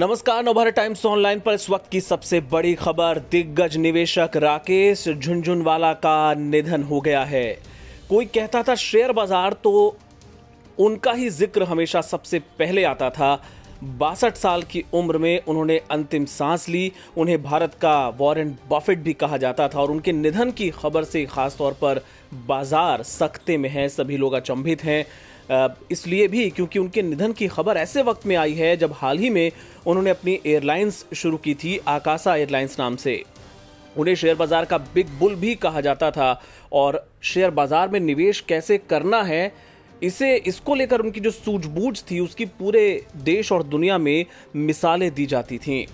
नमस्कार, Navbharat times online पर इस वक्त की सबसे बड़ी खबर। दिग्गज निवेशक राकेश झुनझुनवाला का निधन हो गया है। कोई कहता था शेयर बाजार तो उनका ही जिक्र हमेशा सबसे पहले आता था। 62 साल की उम्र में उन्होंने अंतिम सांस ली। उन्हें भारत का वॉरेन बफेट भी कहा जाता था और उनके निधन की खबर से खासतौर पर बाजार सकते में है। सभी लोग अचंभित हैं, इसलिए भी क्योंकि उनके निधन की खबर ऐसे वक्त में आई है जब हाल ही में उन्होंने अपनी एयरलाइंस शुरू की थी, आकाशा एयरलाइंस नाम से। उन्हें शेयर बाजार का बिग बुल भी कहा जाता था और शेयर बाजार में निवेश कैसे करना है, इसको लेकर उनकी जो सूझबूझ थी उसकी पूरे देश और दुनिया में मिसालें दी जाती थीं।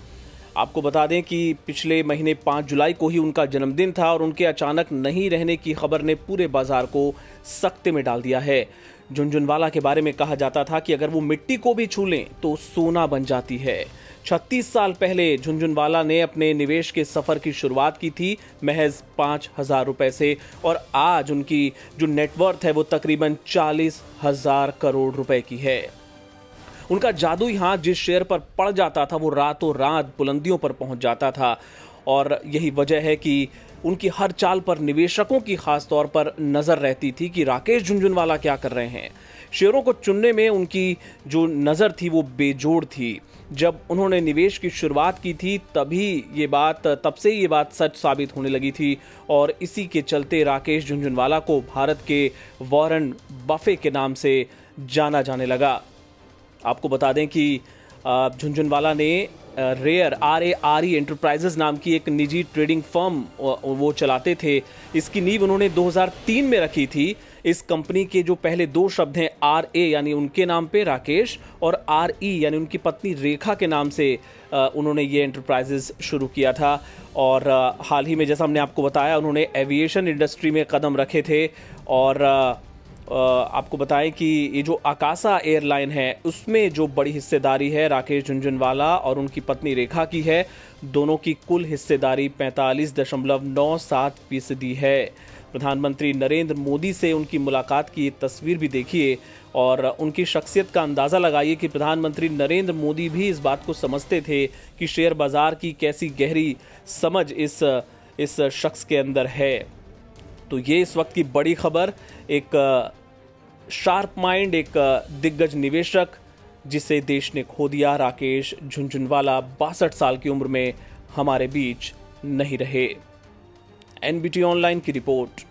आपको बता दें कि पिछले महीने 5 जुलाई को ही उनका जन्मदिन था और उनके अचानक नहीं रहने की खबर ने पूरे बाजार को सकते में डाल दिया है। झुनझुनवाला के बारे में कहा जाता था कि अगर वो मिट्टी को भी छू लें तो सोना बन जाती है। 36 साल पहले झुनझुनवाला ने अपने निवेश के सफर की शुरुआत की थी महज 5,000 रुपए से और आज उनकी जो नेटवर्थ है वो तकरीबन 40,000 करोड़ रुपए की है। उनका जादुई हाथ जिस शेयर पर पड़ जाता था वो रातों रात बुलंदियों पर पहुंच जाता था और यही वजह है कि उनकी हर चाल पर निवेशकों की खास तौर पर नजर रहती थी कि राकेश झुनझुनवाला क्या कर रहे हैं। शेयरों को चुनने में उनकी जो नजर थी वो बेजोड़ थी। जब उन्होंने निवेश की शुरुआत की थी तब से ये बात सच साबित होने लगी थी और इसी के चलते राकेश झुनझुनवाला को भारत के वॉरेन बफेट के नाम से जाना जाने लगा। आपको बता दें कि झुनझुनवाला ने RARE एंटरप्राइजेज नाम की एक निजी ट्रेडिंग फर्म वो चलाते थे। इसकी नींव उन्होंने 2003 में रखी थी। इस कंपनी के जो पहले 2 शब्द हैं RA यानी उनके नाम पे राकेश और RE यानी उनकी पत्नी रेखा के नाम से उन्होंने ये एंटरप्राइजेज शुरू किया था। और हाल ही में जैसा हमने आपको बताया उन्होंने एविएशन इंडस्ट्री में कदम रखे थे और आपको बताएं कि ये जो आकाशा एयरलाइन है उसमें जो बड़ी हिस्सेदारी है राकेश झुनझुनवाला और उनकी पत्नी रेखा की है। दोनों की कुल हिस्सेदारी 45.97% है। प्रधानमंत्री नरेंद्र मोदी से उनकी मुलाकात की तस्वीर भी देखिए और उनकी शख्सियत का अंदाज़ा लगाइए कि प्रधानमंत्री नरेंद्र मोदी भी इस बात को समझते थे कि शेयर बाजार की कैसी गहरी समझ इस शख्स के अंदर है। तो ये इस वक्त की बड़ी खबर, एक शार्प माइंड, एक दिग्गज निवेशक जिसे देश ने खो दिया, राकेश झुनझुनवाला 62 साल की उम्र में हमारे बीच नहीं रहे। NBT ऑनलाइन की रिपोर्ट।